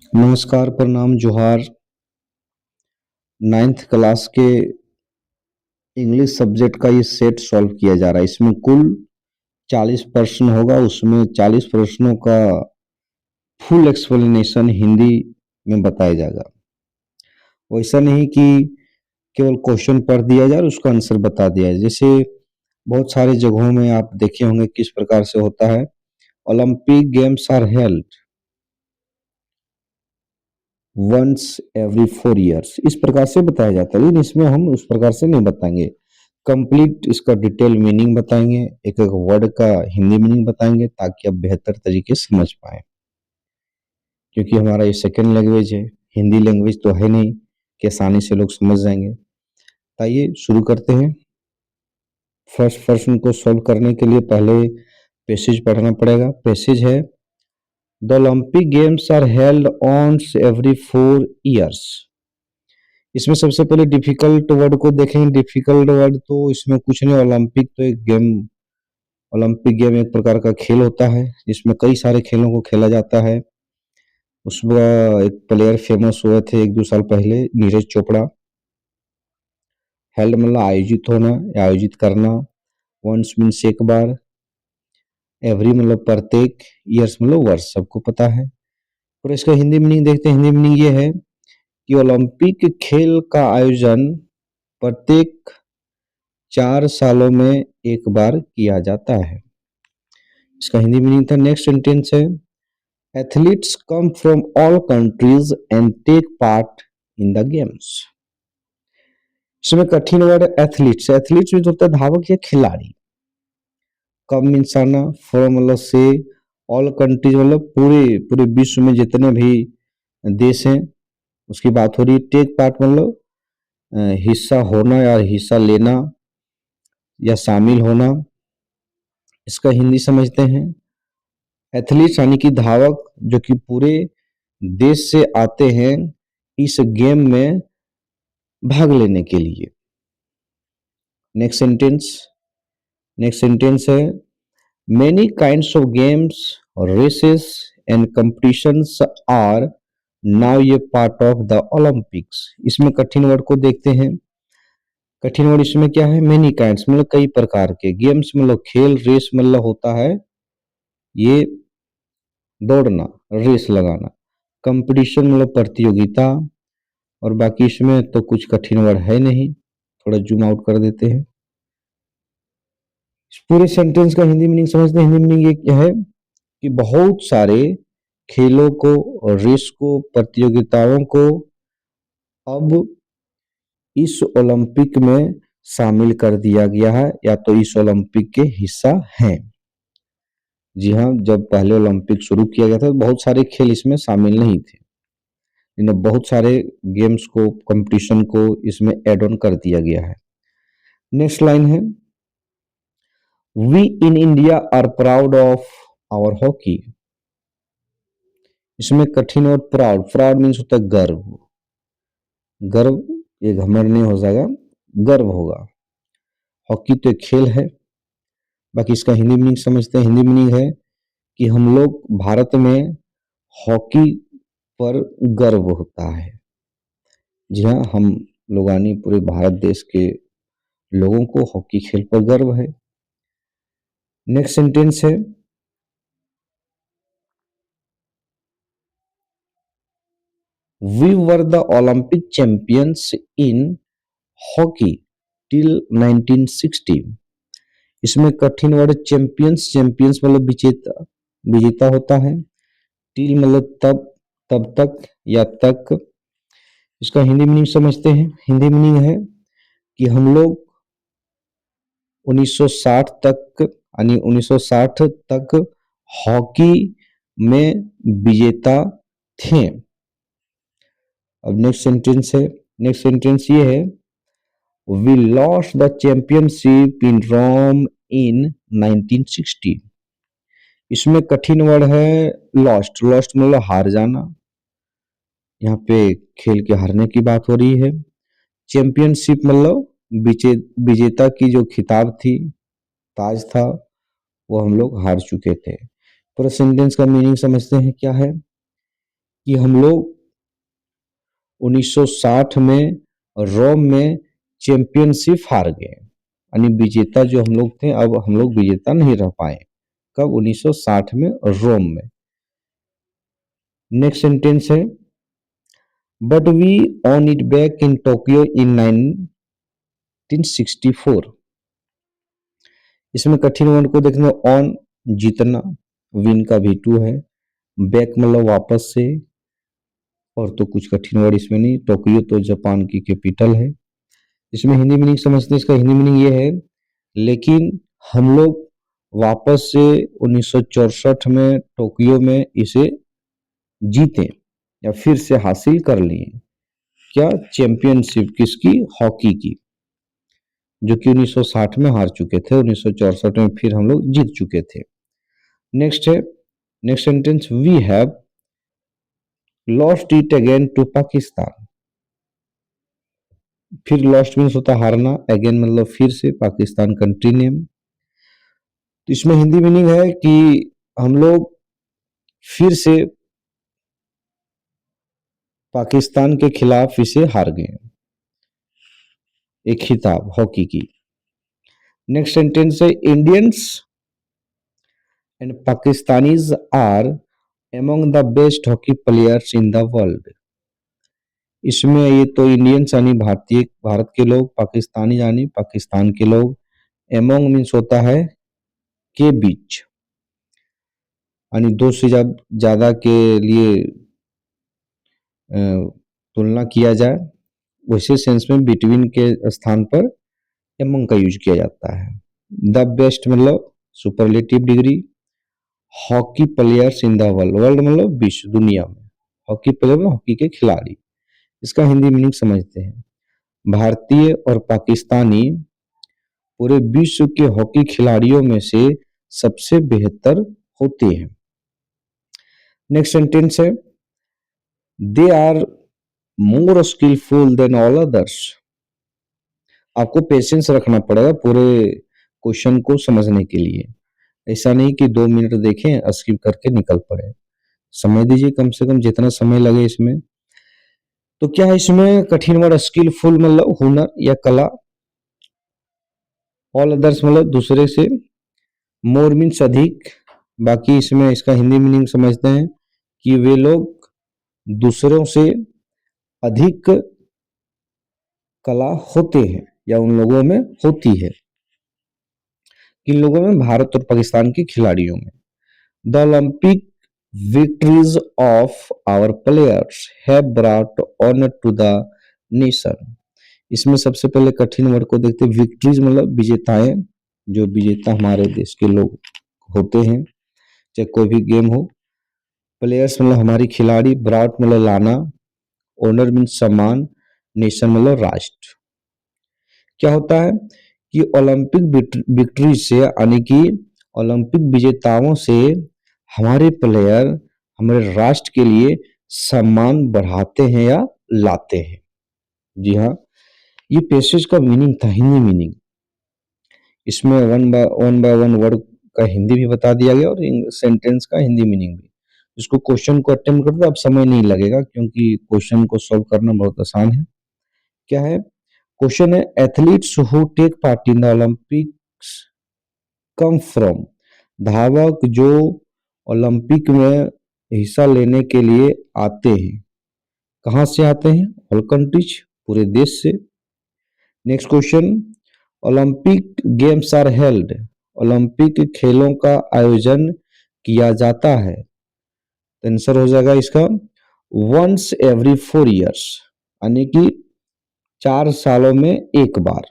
नमस्कार, प्रणाम, जोहार। 9th क्लास के इंग्लिश सब्जेक्ट का ये सेट सॉल्व किया जा रहा है। इसमें कुल 40 प्रश्न होगा। उसमें 40 प्रश्नों का फुल एक्सप्लेनेशन हिंदी में बताया जाएगा। वैसा नहीं कि केवल क्वेश्चन पढ़ दिया जाए और उसका आंसर बता दिया जाए। जैसे बहुत सारे जगहों में आप देखे होंगे किस प्रकार से होता है। Olympic games are held once every 4 years, इस प्रकार से बताया जाता है, लेकिन इसमें हम उस प्रकार से नहीं बताएंगे। कंप्लीट इसका डिटेल मीनिंग बताएंगे, एक एक वर्ड का हिंदी मीनिंग बताएंगे ताकि आप बेहतर तरीके से समझ पाए। क्योंकि हमारा ये सेकेंड लैंग्वेज है, हिंदी लैंग्वेज तो है नहीं कि आसानी से लोग समझ जाएंगे। तो आइए शुरू करते हैं। फर्स्ट प्रश्न को सॉल्व करने के लिए पहले पैसेज पढ़ना पड़ेगा। पैसेज है, the Olympic games are held on every 4 years। इसमें सबसे पहले डिफिकल्ट वर्ड को देखेंगे। डिफिकल्ट वर्ड तो इसमें कुछ नहीं, ओलंपिक तो एक गेम, ओलंपिक गेम एक प्रकार का खेल होता है जिसमें कई सारे खेलों को खेला जाता है। उसमें एक प्लेयर फेमस हुए थे 1-2 साल पहले, नीरज चोपड़ा। हेल्ड मतलब आयोजित होना या आयोजित करना। वंस मीन्स एक बार, एवरी मतलब प्रत्येक, ईयर्स मतलब वर्ष, सबको पता है। और इसका हिंदी मीनिंग देखते हैं। हिंदी मीनिंग ये है कि ओलंपिक खेल का आयोजन प्रत्येक 4 सालों में एक बार किया जाता है। इसका हिंदी मीनिंग था। नेक्स्ट सेंटेंस है, athletes come from all countries and take part in the games. इसमें कठिन वर्ड एथलीट्स। एथलीट्स में होता है धावक या खिलाड़ी। कम मीन्स आना, फ्रॉम मतलब से, ऑल कंट्रीज मतलब पूरे पूरे विश्व में जितने भी देश हैं उसकी बात हो रही है। टेक पार्ट मतलब हिस्सा होना या हिस्सा लेना या शामिल होना। इसका हिंदी समझते हैं। एथलीट्स यानी कि धावक जो कि पूरे देश से आते हैं इस गेम में भाग लेने के लिए। नेक्स्ट सेंटेंस, नेक्स्ट सेंटेंस है, मेनी काइंड्स ऑफ गेम्स और races and competitions are now ये पार्ट ऑफ द ओलंपिक्स। इसमें कठिन वर्ड को देखते हैं। कठिन वर्ड इसमें क्या है, मेनी काइंड्स मतलब कई प्रकार के, गेम्स मतलब खेल, रेस मतलब होता है ये दौड़ना, रेस लगाना, कंपटीशन मतलब प्रतियोगिता। और बाकी इसमें तो कुछ कठिन वर्ड है नहीं। थोड़ा जूम आउट कर देते हैं। इस पूरे सेंटेंस का हिंदी मीनिंग समझते हैं। हिंदी मीनिंग ये क्या है कि बहुत सारे खेलों को और रेस को, प्रतियोगिताओं को अब इस ओलंपिक में शामिल कर दिया गया है या तो इस ओलंपिक के हिस्सा हैं। जी हाँ, जब पहले ओलंपिक शुरू किया गया था तो बहुत सारे खेल इसमें शामिल नहीं थे, लेकिन बहुत सारे गेम्स को, कंपटीशन को इसमें ऐड ऑन कर दिया गया है। नेक्स्ट लाइन है, we in India are proud of our hockey. इसमें कठिन और प्राउड, प्राउड मीन्स होता है गर्व। गर्व, ये घमंड नहीं हो जाएगा, गर्व होगा। हॉकी तो एक खेल है। बाकी इसका हिंदी मीनिंग समझते हैं। हिंदी मीनिंग है कि हम लोग भारत में हॉकी पर गर्व होता है। जी हाँ, हम लोगानी पूरे भारत देश के लोगों को हॉकी खेल पर गर्व है। नेक्स्ट सेंटेंस है, we were the Olympic champions in hockey till 1960। इसमें कठिन वर्ड चैंपियंस। चैंपियंस मतलब विजेता, विजेता होता है। टिल मतलब तब, तब तक या तक। इसका हिंदी मीनिंग समझते हैं। हिंदी मीनिंग है कि हम लोग 1960 तक, यानी 1960 तक हॉकी में विजेता थे। अब नेक्स्ट सेंटेंस है, नेक्स्ट सेंटेंस ये है, we lost the championship in Rome in 1960। इसमें कठिन वर्ड है लॉस्ट। लॉस्ट मतलब हार जाना। यहाँ पे खेल के हारने की बात हो रही है। चैंपियनशिप मतलब विजेता की जो खिताब थी, ताज था, वो हम लोग हार चुके थे। पूरा सेंटेंस का मीनिंग समझते हैं क्या है, कि हम लोग 1960 में रोम में चैंपियनशिप हार गए, यानी विजेता जो हम लोग थे, अब हम लोग विजेता नहीं रह पाए। कब? 1960 में रोम में। नेक्स्ट सेंटेंस है, but we won it back in Tokyo in 1964। इसमें कठिन वर्ड को देखना, ऑन जीतना, विन का भी टू है, बैक मतलब वापस से, और तो कुछ कठिन वर्ड इसमें नहीं। टोक्यो तो जापान की कैपिटल है। इसमें हिंदी मीनिंग समझते हैं। इसका हिंदी मीनिंग ये है, लेकिन हम लोग वापस से 1964 में टोक्यो में इसे जीते या फिर से हासिल कर लिए। क्या? चैंपियनशिप किसकी? हॉकी की, जो कि 1960 में हार चुके थे, 1964 में फिर हम लोग जीत चुके थे। नेक्स्ट है, next sentence, we have lost it again to Pakistan. फिर लॉस्ट मीन्स होता है हारना, अगेन मतलब फिर से, पाकिस्तान कंट्री नेम। तो इसमें हिंदी मीनिंग है कि हम लोग फिर से पाकिस्तान के खिलाफ इसे हार गए, एक खिताब हॉकी की। नेक्स्ट सेंटेंस है, Indians and Pakistanis are among the best hockey players in the world. इसमें ये तो इंडियंस यानी भारतीय, भारत के लोग, पाकिस्तानी यानी पाकिस्तान के लोग, एमोंग मीन्स होता है के बीच, यानी दो से ज्यादा के लिए तुलना किया जाए, वैसे सेंस में बिटवीन के स्थान पर एमंग का यूज किया जाता है। द बेस्ट मतलब superlative degree, hockey players in the world, world मतलब विश्व, दुनिया में, हॉकी प्लेयर मतलब हॉकी के खिलाड़ी। इसका हिंदी मीनिंग समझते हैं, भारतीय और पाकिस्तानी पूरे विश्व के हॉकी खिलाड़ियों में से सबसे बेहतर होते हैं। नेक्स्ट सेंटेंस है, they are more skillful than all others. आपको पेशेंस रखना पड़ेगा पूरे क्वेश्चन को समझने के लिए। ऐसा नहीं कि 2 मिनट देखें स्किप करके निकल पड़े, समय दीजिए कम से कम जितना समय लगे इसमें। तो क्या है इसमें कठिन वर्ड? स्किलफुल मतलब हुनर या कला, ऑल अदर्स मतलब दूसरे से, मोर मीन्स अधिक। बाकी इसमें इसका हिंदी मीनिंग समझते हैं कि वे लोग दूसरों से अधिक कला होते हैं या उन लोगों में होती है। किन लोगों में? भारत और पाकिस्तान के खिलाड़ियों में। The Olympic victories of our players have brought honour to the nation. इसमें सबसे पहले कठिन वर्ड को देखते हैं, विक्ट्रीज मतलब विजेताएं, जो विजेता हमारे देश के लोग होते हैं, चाहे कोई भी गेम हो। प्लेयर्स मतलब हमारी खिलाड़ी, ब्रॉट मतलब लाना, ऑनर मीन्स सम्मान, नेशन मतलब राष्ट्र। क्या होता है कि ओलंपिक विक्ट्री से, यानी कि ओलंपिक विजेताओं से हमारे प्लेयर हमारे राष्ट्र के लिए सम्मान बढ़ाते हैं या लाते हैं। जी हाँ, ये पैसेज का मीनिंग था, हिंदी मीनिंग। इसमें वन बाय वन वर्ड का हिंदी भी बता दिया गया और सेंटेंस का हिंदी मीनिंग भी। इसको क्वेश्चन को अटेम्प्ट करते अब समय नहीं लगेगा, क्योंकि क्वेश्चन को सॉल्व करना बहुत आसान है। क्या है क्वेश्चन? है athletes who take part in the Olympics come from. धावक जो ओलंपिक में हिस्सा लेने के लिए आते हैं, कहाँ से आते हैं? ऑल कंट्रीज, पूरे देश से। Next question, Olympic games are held. Olympic खेलों का आयोजन किया जाता है। तो आंसर हो जाएगा इसका वंस एवरी 4 years, यानी कि 4 सालों में एक बार।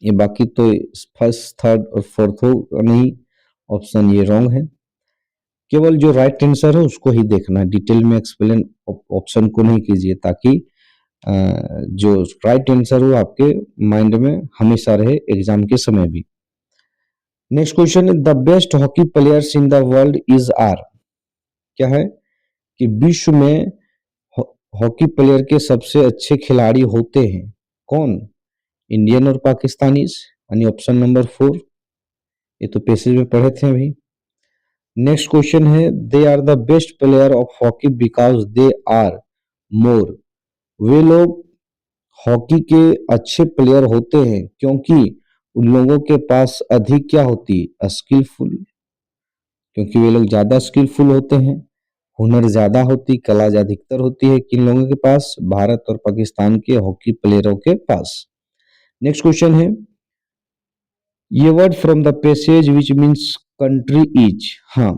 ये बाकी तो फर्स्ट, थर्ड और फोर्थ हो नहीं, ऑप्शन ये रॉन्ग है। केवल जो राइट आंसर है उसको ही देखना, डिटेल में एक्सप्लेन ऑप्शन को नहीं कीजिए, ताकि जो राइट आंसर हो आपके माइंड में हमेशा रहे एग्जाम के समय भी। नेक्स्ट क्वेश्चन है, the best hockey players in the world is are. क्या है कि विश्व में हॉकी प्लेयर के सबसे अच्छे खिलाड़ी होते हैं कौन? इंडियन और पाकिस्तानी, यानी ऑप्शन नंबर 4। ये तो पैसेज में पढ़े थे अभी। नेक्स्ट क्वेश्चन है, they are the best player of hockey because they are more. वे लोग हॉकी के अच्छे प्लेयर होते हैं क्योंकि उन लोगों के पास अधिक क्या होती है, स्किलफुल, क्योंकि वे लोग ज्यादा स्किलफुल होते हैं, हुनर ज्यादा होती, कला अधिकतर होती है किन लोगों के पास, भारत और पाकिस्तान के हॉकी प्लेयरों के पास। नेक्स्ट क्वेश्चन है, ये word from the passage which means country is. हाँ,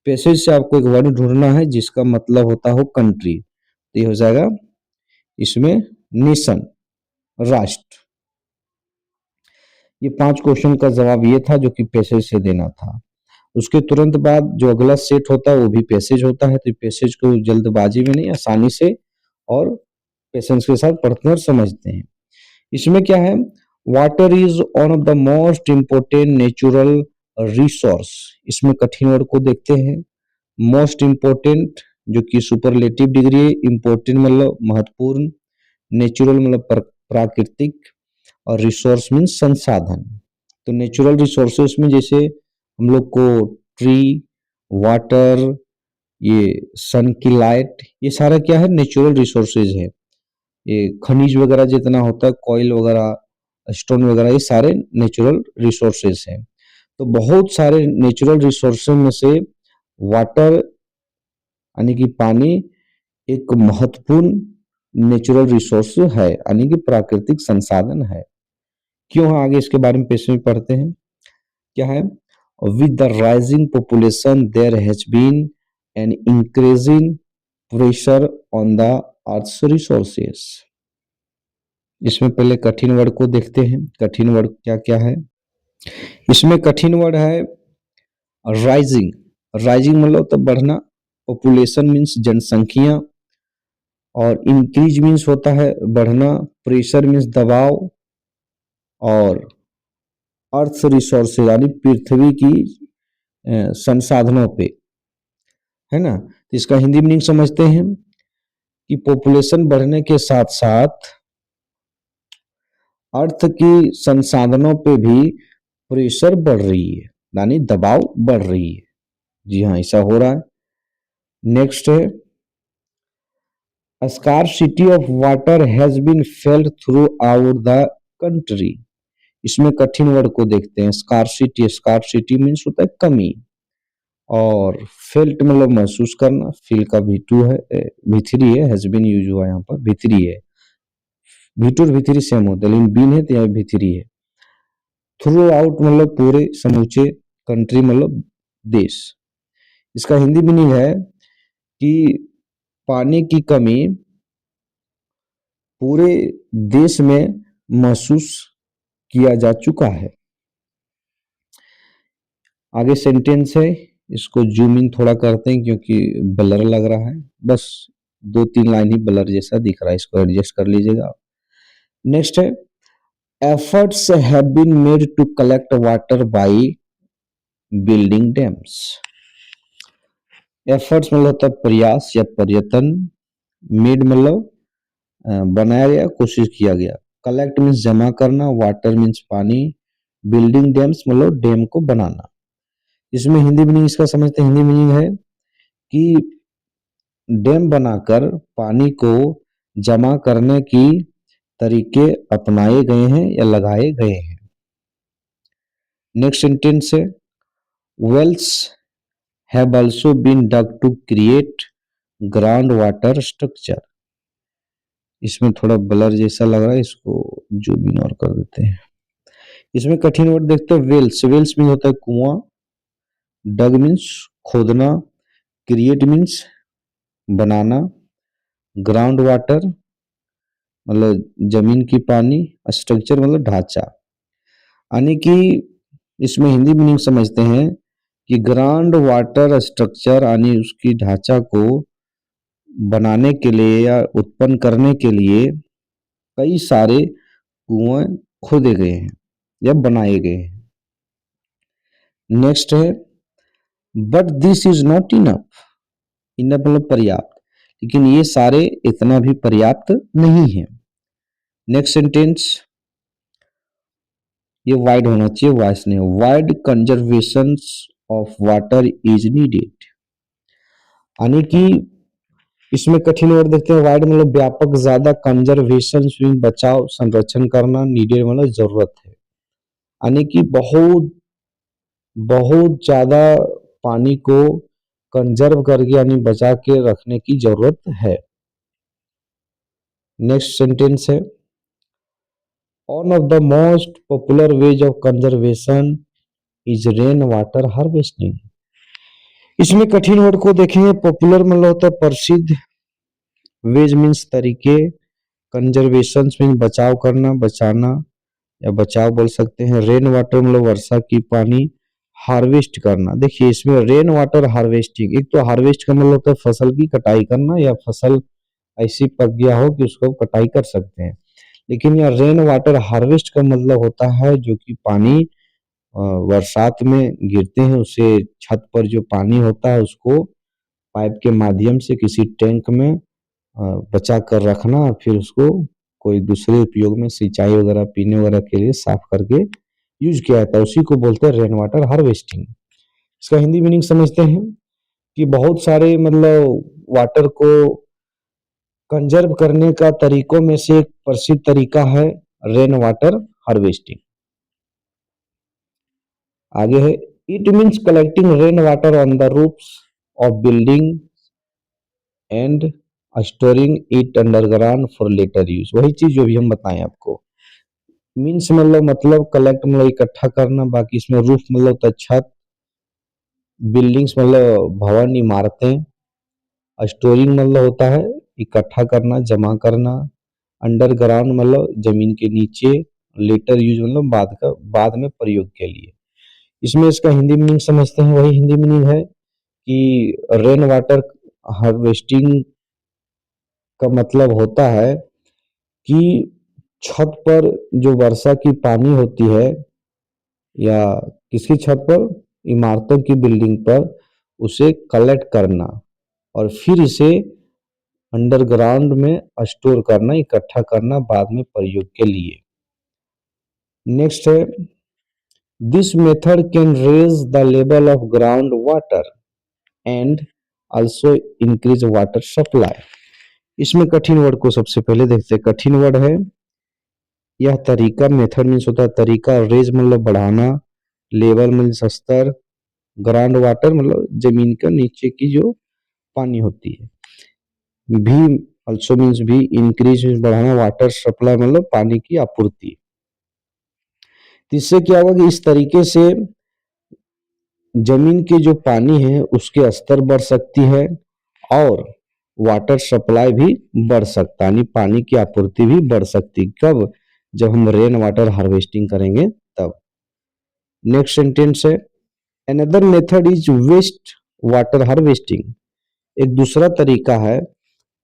पैसेज से आपको एक वर्ड ढूंढना है जिसका मतलब होता हो कंट्री, तो ये हो जाएगा इसमें नेशन, राष्ट्र। ये 5 क्वेश्चन का जवाब ये था जो कि पैसेज से देना था। उसके तुरंत बाद जो अगला सेट होता है वो भी पैसेज होता है, तो पैसेज को जल्दबाजी में नहीं, आसानी से और पेशेंस के साथ पढ़ते हैं और समझते हैं। इसमें क्या है, water is one of the most important natural resource. इसमें कठिन वर्ड को देखते हैं, मोस्ट इंपोर्टेंट जो कि सुपरलेटिव डिग्री है, इंपोर्टेंट मतलब महत्वपूर्ण, नेचुरल मतलब प्राकृतिक, और रिसोर्स मीन संसाधन। तो नेचुरल रिसोर्सेस में जैसे हम लोग को ट्री, वाटर, ये सन की लाइट, ये सारा क्या है, नेचुरल रिसोर्सेज है। ये खनिज वगैरह जितना होता है, कोयल वगैरह, स्टोन वगैरह, ये सारे नेचुरल रिसोर्सेज हैं। तो बहुत सारे नेचुरल रिसोर्सेज में से वाटर यानी कि पानी एक महत्वपूर्ण नेचुरल रिसोर्स है, यानी कि प्राकृतिक संसाधन है। क्यों है, आगे इसके बारे में पेश में पढ़ते हैं। क्या है, with the rising population there has been an increasing pressure on the earth's resources. इसमें पहले कठिन वर्ड को देखते हैं, कठिन वर्ड क्या क्या है। इसमें कठिन वर्ड है राइजिंग। राइजिंग मतलब तो बढ़ना, पॉपुलेशन मीन्स जनसंख्या, और इंक्रीज मीन्स होता है बढ़ना, प्रेशर मीन्स दबाव, और अर्थ रिसोर्सेज यानी पृथ्वी की संसाधनों पे, है ना। तो इसका हिंदी मीनिंग समझते हैं कि पॉपुलेशन बढ़ने के साथ साथ अर्थ की संसाधनों पे भी प्रेशर बढ़ रही है, यानी दबाव बढ़ रही है। जी हाँ, ऐसा हो रहा है। नेक्स्ट है, scarcity of water has been felt throughout the country. इसमें कठिन वर्ड को देखते हैं, स्कार्सिटी, स्कार्सिटी मीन्स होता है कमी, और फेल्ट मतलब महसूस करना, फील का V2 है, V3 है, हैज बीन यूज हुआ यहाँ पर, V3 है, V2 और V3 सेम होता है, लेकिन बीन है तो यहाँ V3 है। थ्रू आउट मतलब पूरे, समूचे, कंट्री मतलब देश। इसका हिंदी मीनिंग है कि पानी की कमी पूरे देश में महसूस किया जा चुका है। आगे सेंटेंस है, इसको जूम इन थोड़ा करते हैं क्योंकि ब्लर लग रहा है, बस 2-3 लाइन ही ब्लर जैसा दिख रहा है, इसको एडजस्ट कर लीजिएगा। नेक्स्ट है, efforts have been made to collect water by building dams. Efforts मतलब होता है प्रयास या प्रयत्न, मेड मतलब बनाया गया, कोशिश किया गया, कलेक्ट मीन्स जमा करना, वाटर मीन्स पानी, बिल्डिंग डैम्स मतलब डैम को बनाना। इसमें हिंदी मीनिंग इसका समझते हैं, हिंदी मीनिंग है कि डैम बनाकर पानी को जमा करने की तरीके अपनाए गए हैं या लगाए गए हैं। नेक्स्ट सेंटेंस है, wells have also been dug to create ground water structure. इसमें थोड़ा ब्लर जैसा लग रहा है, इसको जूम इन और कर देते हैं। इसमें कठिन वर्ड देखते हैं, वेल्स, वेल्स मीन होता है कुआं, डग मीन्स खोदना, क्रिएट मीन्स बनाना, ग्राउंड वाटर मतलब जमीन की पानी, स्ट्रक्चर मतलब ढांचा। यानी कि इसमें हिंदी मीनिंग समझते हैं कि ग्राउंड वाटर स्ट्रक्चर यानी उसकी ढांचा को बनाने के लिए या उत्पन्न करने के लिए कई सारे कुएं खोदे गए हैं या बनाए गए हैं। नेक्स्ट है, but this is not enough. Enough मतलब पर्याप्त, लेकिन ये सारे इतना भी पर्याप्त नहीं है। नेक्स्ट सेंटेंस, ये वाइड होना चाहिए, वाइस नहीं, wide conservation of water is needed. यानी कि इसमें कठिन वर्ड देखते हैं, वाइड मतलब व्यापक, ज्यादा, कंजर्वेशन स्विंग बचाव संरक्षण करना, नीडेड मतलब जरूरत है। यानी कि बहुत बहुत ज्यादा पानी को कंजर्व करके यानी बचा के रखने की जरूरत है। नेक्स्ट सेंटेंस है, one of the most popular ways of conservation is rain water harvesting. इसमें कठिन वर्ड को देखेंगे, पॉपुलर मतलब होता है प्रसिद्ध, वेज मीन्स तरीके, कंजर्वेशन मीन्स बचाव करना, बचाना या बचाव बोल सकते हैं, रेन वाटर मतलब वर्षा की पानी, हार्वेस्ट करना। देखिए इसमें रेन वाटर हार्वेस्टिंग, एक तो हार्वेस्ट का मतलब होता है फसल की कटाई करना या फसल ऐसी पक गया हो कि उसको कटाई कर सकते हैं, लेकिन यह रेन वाटर हार्वेस्ट का मतलब होता है जो कि पानी बरसात में गिरते हैं उसे छत पर जो पानी होता है उसको पाइप के माध्यम से किसी टैंक में बचा कर रखना, फिर उसको कोई दूसरे उपयोग में सिंचाई वगैरह पीने वगैरह के लिए साफ करके यूज किया जाता है, उसी को बोलते हैं रेन वाटर हार्वेस्टिंग। इसका हिंदी मीनिंग समझते हैं कि बहुत सारे मतलब वाटर को कंजर्व करने का तरीकों में से एक प्रसिद्ध तरीका है रेन वाटर हार्वेस्टिंग। आगे है, it means collecting rain water on the roofs of building and storing it underground for later use. वही चीज जो भी हम बताएं आपको, मीन्स मतलब कलेक्ट मतलब इकट्ठा करना, बाकी इसमें रूफ मतलब होता है छत, बिल्डिंग्स मतलब भवन इमारतें, स्टोरिंग मतलब होता है इकट्ठा करना जमा करना, अंडरग्राउंड मतलब जमीन के नीचे, लेटर यूज मतलब बाद में प्रयोग के लिए। इसमें इसका हिंदी मीनिंग समझते हैं, वही हिंदी मीनिंग है कि रेन वाटर हार्वेस्टिंग का मतलब होता है कि छत पर जो वर्षा की पानी होती है या किसी छत पर, इमारतों की बिल्डिंग पर, उसे कलेक्ट करना और फिर इसे अंडरग्राउंड में स्टोर करना, इकट्ठा करना बाद में प्रयोग के लिए। नेक्स्ट है, this method can raise the level of ground water and also increase water supply. इसमें कठिन वर्ड को सबसे पहले देखते हैं, कठिन वर्ड है, यह तरीका, मेथड मीन्स होता है तरीका, रेज मतलब बढ़ाना, लेवल मीन्स स्तर, ग्राउंड वाटर मतलब जमीन का नीचे की जो पानी होती है, भी ऑल्सो मीन्स भी, इंक्रीज मीन्स बढ़ाना, वाटर सप्लाई मतलब पानी की आपूर्ति। तो इससे क्या होगा कि इस तरीके से जमीन के जो पानी है उसके स्तर बढ़ सकती है और वाटर सप्लाई भी बढ़ सकता है, यानी पानी की आपूर्ति भी बढ़ सकती। कब? जब हम रेन वाटर हार्वेस्टिंग करेंगे तब। नेक्स्ट सेंटेंस है, another method is waste water harvesting. एक दूसरा तरीका है,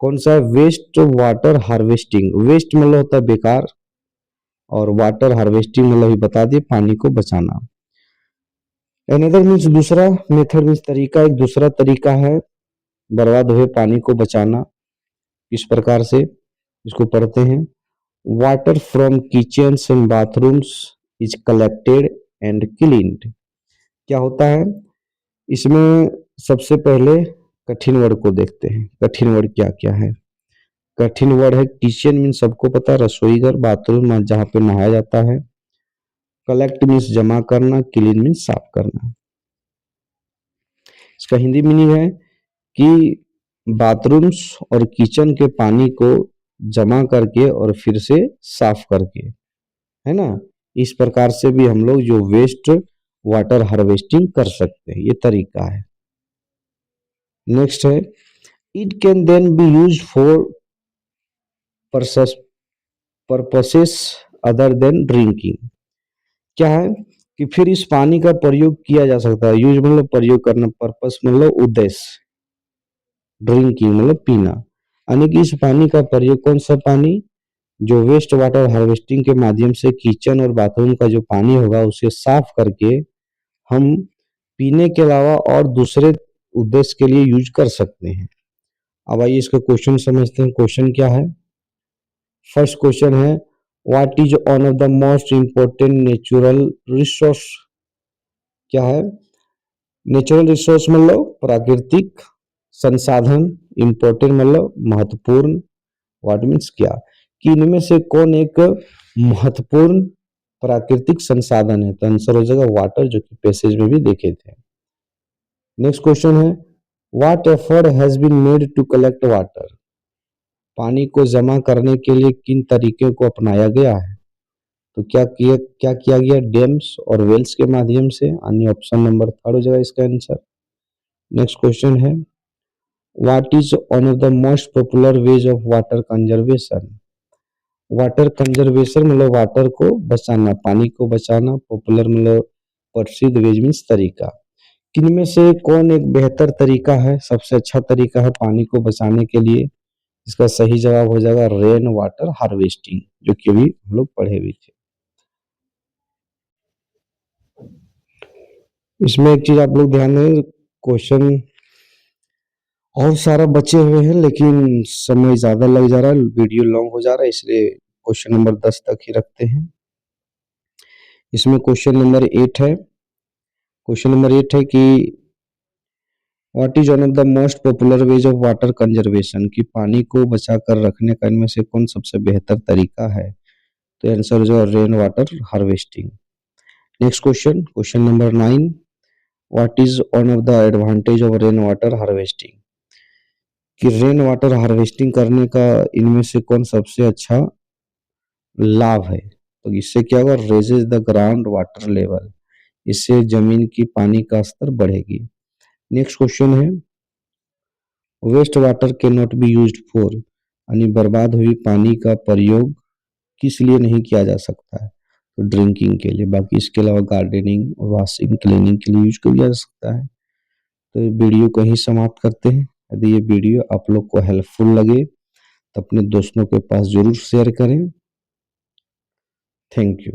कौन सा? Waste water harvesting. वेस्ट मतलब होता है बेकार और वाटर हार्वेस्टिंग मतलब ही बता दिए पानी को बचाना। अनदर मीन्स दूसरा, मेथड मीन्स तरीका, एक दूसरा तरीका है बर्बाद हुए पानी को बचाना। इस प्रकार से इसको पढ़ते हैं, water from kitchens and bathrooms is collected and cleaned. क्या होता है इसमें? सबसे पहले कठिन वर्ड को देखते हैं, कठिन वर्ड क्या क्या है। कठिन वर्ड है किचन मीन्स सबको पता है रसोई घर, बाथरूम जहाँ पे नहाया जाता है, कलेक्ट मीन्स जमा करना, क्लीन मीन्स साफ करना। इसका हिंदी मीनिंग है कि बाथरूम्स और किचन के पानी को जमा करके और फिर से साफ करके, है ना, इस प्रकार से भी हम लोग जो वेस्ट वाटर हार्वेस्टिंग कर सकते हैं, ये तरीका है। नेक्स्ट है, it can then be use for purposes other than drinking. क्या है कि फिर इस पानी का प्रयोग किया जा सकता है, यूज मतलब प्रयोग करना, पर्पस मतलब उद्देश्य, ड्रिंकिंग मतलब पीना, यानी कि इस पानी का प्रयोग, कौन सा पानी? जो वेस्ट वाटर हार्वेस्टिंग के माध्यम से किचन और बाथरूम का जो पानी होगा उसे साफ करके हम पीने के अलावा और दूसरे उद्देश्य के लिए यूज कर सकते हैं। अब आइए इसका क्वेश्चन समझते हैं। क्वेश्चन क्या है? फर्स्ट क्वेश्चन है, what is one of the most important natural resource. क्या है? नेचुरल रिसोर्स मतलब प्राकृतिक संसाधन, इम्पोर्टेंट मतलब महत्वपूर्ण, व्हाट मीन्स क्या, कि इनमें से कौन एक महत्वपूर्ण प्राकृतिक संसाधन है, तो आंसर हो जाएगा वाटर, जो कि पैसेज में भी देखे थे। नेक्स्ट क्वेश्चन है what effort has been made to collect water, पानी को जमा करने के लिए किन तरीके को अपनाया गया है, तो क्या किया गया, डैम्स और वेल्स के माध्यम से, अन्य ऑप्शन नंबर थर्ड हो जाएगा इसका आंसर। नेक्स्ट क्वेश्चन है what is one of the most popular ways of water conservation, water conservation मतलब वाटर को बचाना, पानी को बचाना, पॉपुलर मतलब प्रसिद्ध, वेज मीन्स तरीका, किनमें से कौन एक बेहतर तरीका है, सबसे अच्छा तरीका है पानी को बचाने के लिए, इसका सही जवाब हो जाएगा रेन वाटर हार्वेस्टिंग, जो कि अभी हम लोग पढ़े भी थे। इसमें एक चीज आप लोग ध्यान दें, क्वेश्चन और सारा बचे हुए हैं लेकिन समय ज्यादा लग जा रहा है, वीडियो लॉन्ग हो जा रहा है, इसलिए क्वेश्चन नंबर 10 तक ही रखते हैं। इसमें क्वेश्चन नंबर 8 है, क्वेश्चन नंबर 8 है कि what is one of the most popular ways of water conservation, कि पानी को बचा कर रखने का इनमें से कौन सबसे बेहतर तरीका है, तो आंसर हो जाएगा rain water harvesting. Next question, question number 9, what is one of the advantage of rain water harvesting, कि रेन वाटर हार्वेस्टिंग करने का इनमें से कौन सबसे अच्छा लाभ है, तो इससे क्या होगा, raises the ground water level, इससे जमीन की पानी का स्तर बढ़ेगी। नेक्स्ट क्वेश्चन है waste water can not be used for, यानी बर्बाद हुई पानी का प्रयोग किस लिए नहीं किया जा सकता है, तो ड्रिंकिंग के लिए, बाकी इसके अलावा गार्डनिंग, वॉशिंग, क्लीनिंग के लिए यूज किया जा सकता है। तो ये वीडियो को ही समाप्त करते हैं। यदि ये वीडियो आप लोग को हेल्पफुल लगे तो अपने दोस्तों के पास जरूर शेयर करें। Thank you.